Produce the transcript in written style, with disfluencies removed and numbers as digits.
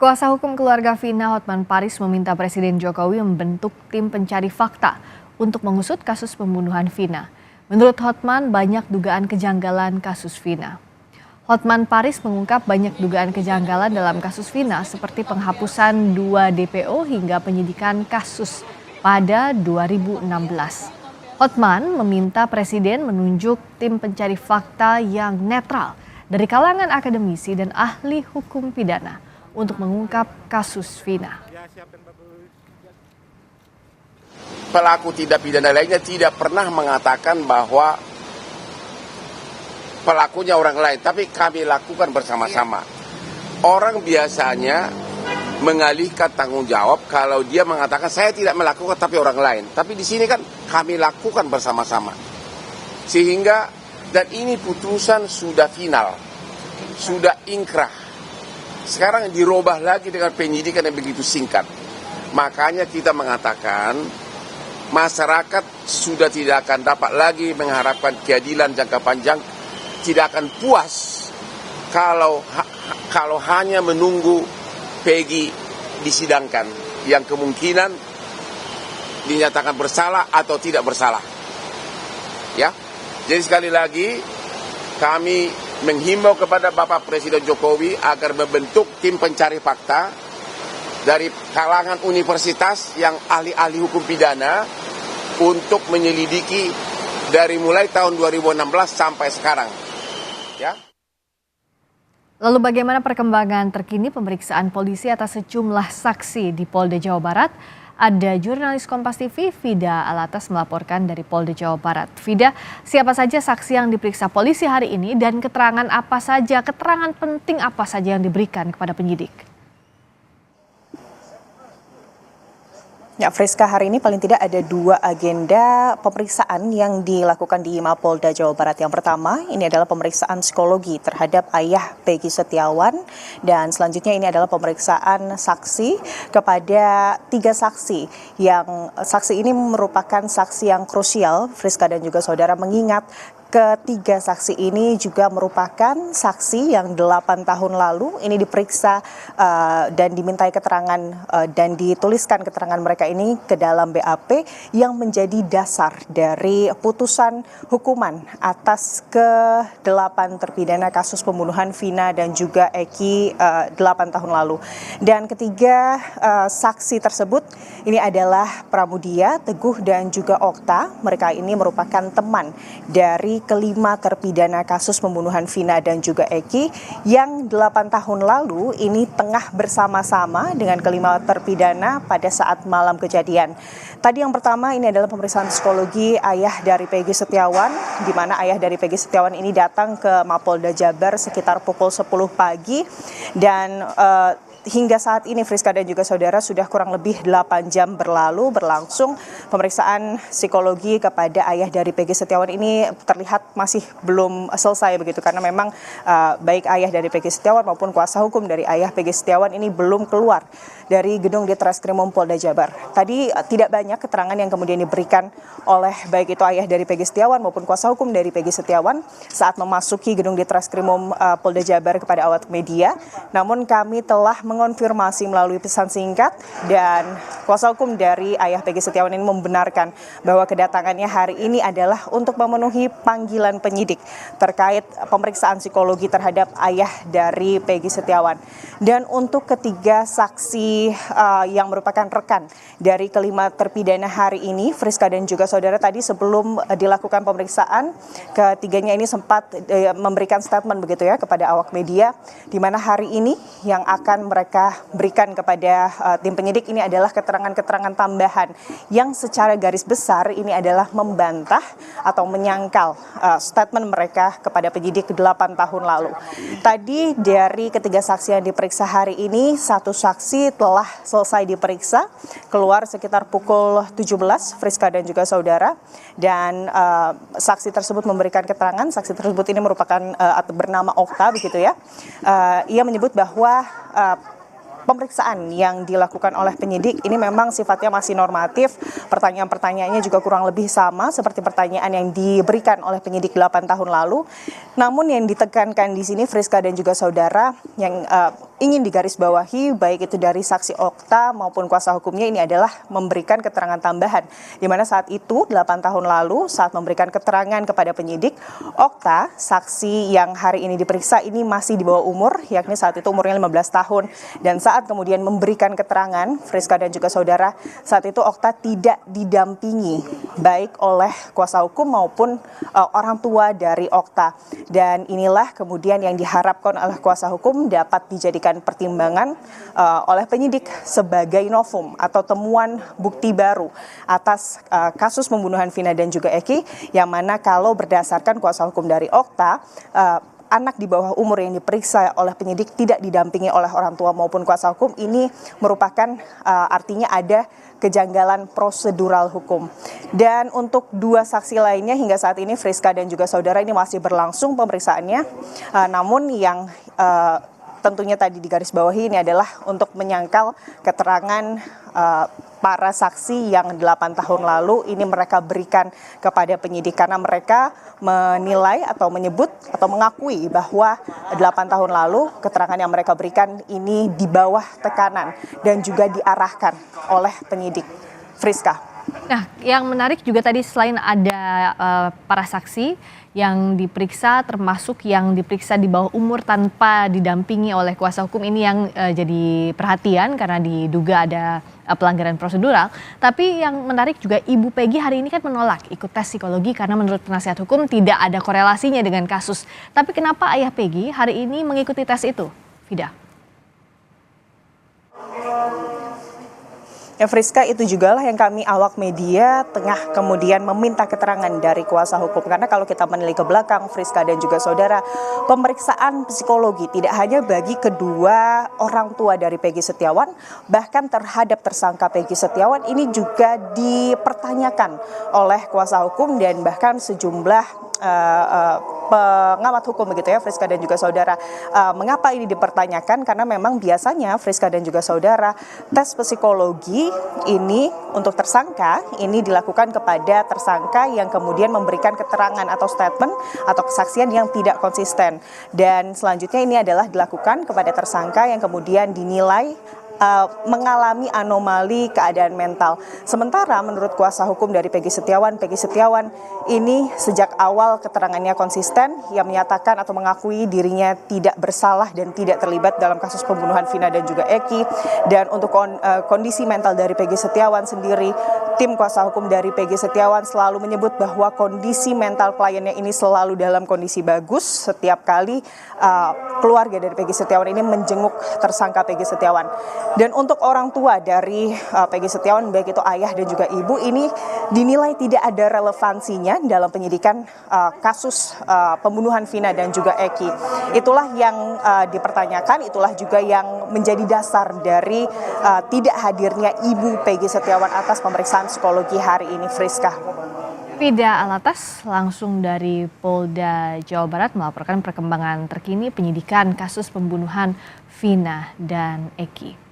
Kuasa hukum keluarga Vina, Hotman Paris, meminta Presiden Jokowi membentuk tim pencari fakta untuk mengusut kasus pembunuhan Vina. Menurut Hotman, banyak dugaan kejanggalan kasus Vina. Hotman Paris mengungkap banyak dugaan kejanggalan dalam kasus Vina seperti penghapusan 2 DPO hingga penyidikan kasus pada 2016. Hotman meminta Presiden menunjuk tim pencari fakta yang netral dari kalangan akademisi dan ahli hukum pidana untuk mengungkap kasus Vina. Pelaku tindak pidana lainnya tidak pernah mengatakan bahwa pelakunya orang lain, tapi kami lakukan bersama-sama. Orang biasanya mengalihkan tanggung jawab kalau dia mengatakan saya tidak melakukan tapi orang lain. Tapi di sini kan kami lakukan bersama-sama. Sehingga dan ini putusan sudah final, sudah inkrah. Sekarang dirubah lagi dengan penyidikan yang begitu singkat. Makanya kita mengatakan masyarakat sudah tidak akan dapat lagi mengharapkan keadilan jangka panjang, tidak akan puas kalau hanya menunggu Peggy disidangkan, yang kemungkinan dinyatakan bersalah atau tidak bersalah. Ya, jadi sekali lagi kami menghimbau kepada Bapak Presiden Jokowi agar membentuk tim pencari fakta dari kalangan universitas yang ahli-ahli hukum pidana untuk menyelidiki dari mulai tahun 2016 sampai sekarang. Ya. Lalu bagaimana perkembangan terkini pemeriksaan polisi atas sejumlah saksi di Polda Jawa Barat? Ada jurnalis Kompas TV, Vida Alatas melaporkan dari Polda Jawa Barat. Vida, siapa saja saksi yang diperiksa polisi hari ini dan keterangan penting apa saja yang diberikan kepada penyidik? Ya, Friska, hari ini paling tidak ada 2 agenda pemeriksaan yang dilakukan di Mapolda Jawa Barat. Yang pertama, ini adalah pemeriksaan psikologi terhadap ayah Peggy Setiawan. Dan selanjutnya ini adalah pemeriksaan saksi kepada 3 saksi. Yang saksi ini merupakan saksi yang krusial, Friska dan juga saudara, mengingat ketiga saksi ini juga merupakan saksi yang 8 tahun lalu ini diperiksa dan dimintai keterangan dan dituliskan keterangan mereka ini ke dalam BAP yang menjadi dasar dari putusan hukuman atas ke-8 terpidana kasus pembunuhan Vina dan juga Eki 8 tahun lalu. Dan ketiga saksi tersebut ini adalah Pramudia, Teguh dan juga Okta. Mereka ini merupakan teman dari kelima terpidana kasus pembunuhan Vina dan juga Eki yang 8 tahun lalu ini tengah bersama-sama dengan kelima terpidana pada saat malam kejadian. Tadi yang pertama ini adalah pemeriksaan psikologi ayah dari Peggy Setiawan, di mana ayah dari Peggy Setiawan ini datang ke Mapolda Jabar sekitar pukul 10 pagi dan hingga saat ini Friska dan juga saudara sudah kurang lebih 8 jam berlangsung pemeriksaan psikologi kepada ayah dari Peggy Setiawan ini terlihat masih belum selesai begitu karena memang baik ayah dari Peggy Setiawan maupun kuasa hukum dari ayah Peggy Setiawan ini belum keluar dari gedung Ditreskrimum Polda Jabar. Tadi tidak banyak keterangan yang kemudian diberikan oleh baik itu ayah dari Peggy Setiawan maupun kuasa hukum dari Peggy Setiawan saat memasuki gedung Ditreskrimum Polda Jabar kepada awak media. Namun kami telah mengonfirmasi melalui pesan singkat dan kuasa hukum dari ayah Peggy Setiawan ini membenarkan bahwa kedatangannya hari ini adalah untuk memenuhi panggilan penyidik terkait pemeriksaan psikologi terhadap ayah dari Peggy Setiawan. Dan untuk ketiga saksi yang merupakan rekan dari kelima terpidana hari ini, Friska dan juga saudara, tadi sebelum dilakukan pemeriksaan, ketiganya ini sempat memberikan statement begitu ya kepada awak media, di mana hari ini yang akan mereka berikan kepada tim penyidik ini adalah keterangan-keterangan tambahan yang secara garis besar ini adalah membantah atau menyangkal statement mereka kepada penyidik 8 tahun lalu. Tadi dari ketiga saksi yang diperiksa hari ini, 1 saksi telah selesai diperiksa, keluar sekitar pukul 17, Friska dan juga saudara, dan saksi tersebut memberikan keterangan. Saksi tersebut ini merupakan atau bernama Okta begitu ya. Ia menyebut bahwa pemeriksaan yang dilakukan oleh penyidik ini memang sifatnya masih normatif. Pertanyaan-pertanyaannya juga kurang lebih sama seperti pertanyaan yang diberikan oleh penyidik 8 tahun lalu. Namun yang ditekankan di sini Friska dan juga saudara, yang ingin digarisbawahi baik itu dari saksi Okta maupun kuasa hukumnya ini adalah memberikan keterangan tambahan. Di mana saat itu 8 tahun lalu saat memberikan keterangan kepada penyidik, Okta, saksi yang hari ini diperiksa ini masih di bawah umur, yakni saat itu umurnya 15 tahun. Dan saat kemudian memberikan keterangan, Friska dan juga saudara, saat itu Okta tidak didampingi baik oleh kuasa hukum maupun orang tua dari Okta. Dan inilah kemudian yang diharapkan oleh kuasa hukum dapat dijadikan pertimbangan oleh penyidik sebagai novum atau temuan bukti baru atas kasus pembunuhan Vina dan juga Eki, yang mana kalau berdasarkan kuasa hukum dari Okta, anak di bawah umur yang diperiksa oleh penyidik tidak didampingi oleh orang tua maupun kuasa hukum, ini merupakan artinya ada kejanggalan prosedural hukum. Dan untuk 2 saksi lainnya hingga saat ini Friska dan juga saudara ini masih berlangsung pemeriksaannya, namun yang tentunya tadi digarisbawahi ini adalah untuk menyangkal keterangan para saksi yang 8 tahun lalu ini mereka berikan kepada penyidik, karena mereka menilai atau menyebut atau mengakui bahwa 8 tahun lalu keterangan yang mereka berikan ini di bawah tekanan dan juga diarahkan oleh penyidik. Friska. Nah, yang menarik juga tadi selain ada para saksi yang diperiksa, termasuk yang diperiksa di bawah umur tanpa didampingi oleh kuasa hukum, ini yang jadi perhatian karena diduga ada pelanggaran prosedural. Tapi yang menarik juga Ibu Peggy hari ini kan menolak ikut tes psikologi karena menurut penasihat hukum tidak ada korelasinya dengan kasus. Tapi kenapa ayah Peggy hari ini mengikuti tes itu, Vida? Ya Friska, itu juga lah yang kami awak media tengah kemudian meminta keterangan dari kuasa hukum. Karena kalau kita menilik ke belakang, Friska dan juga saudara, pemeriksaan psikologi tidak hanya bagi kedua orang tua dari Peggy Setiawan, bahkan terhadap tersangka Peggy Setiawan ini juga dipertanyakan oleh kuasa hukum dan bahkan sejumlah pengamat hukum begitu ya Friska dan juga saudara. Mengapa ini dipertanyakan? Karena memang biasanya Friska dan juga saudara, tes psikologi ini untuk tersangka ini dilakukan kepada tersangka yang kemudian memberikan keterangan atau statement atau kesaksian yang tidak konsisten. Dan selanjutnya ini adalah dilakukan kepada tersangka yang kemudian dinilai mengalami anomali keadaan mental. Sementara menurut kuasa hukum dari Peggy Setiawan ini sejak awal keterangannya konsisten, yang menyatakan atau mengakui dirinya tidak bersalah dan tidak terlibat dalam kasus pembunuhan Vina dan juga Eki. Dan untuk kondisi mental dari Peggy Setiawan sendiri, tim kuasa hukum dari Peggy Setiawan selalu menyebut bahwa kondisi mental kliennya ini selalu dalam kondisi bagus setiap kali keluarga dari Peggy Setiawan ini menjenguk tersangka Peggy Setiawan. Dan untuk orang tua dari Peggy Setiawan, baik itu ayah dan juga ibu, ini dinilai tidak ada relevansinya dalam penyidikan kasus pembunuhan Vina dan juga Eki. Itulah yang dipertanyakan, itulah juga yang menjadi dasar dari tidak hadirnya ibu Peggy Setiawan atas pemeriksaan psikologi hari ini, Friska. Vida Alatas langsung dari Polda Jawa Barat melaporkan perkembangan terkini penyidikan kasus pembunuhan Vina dan Eki.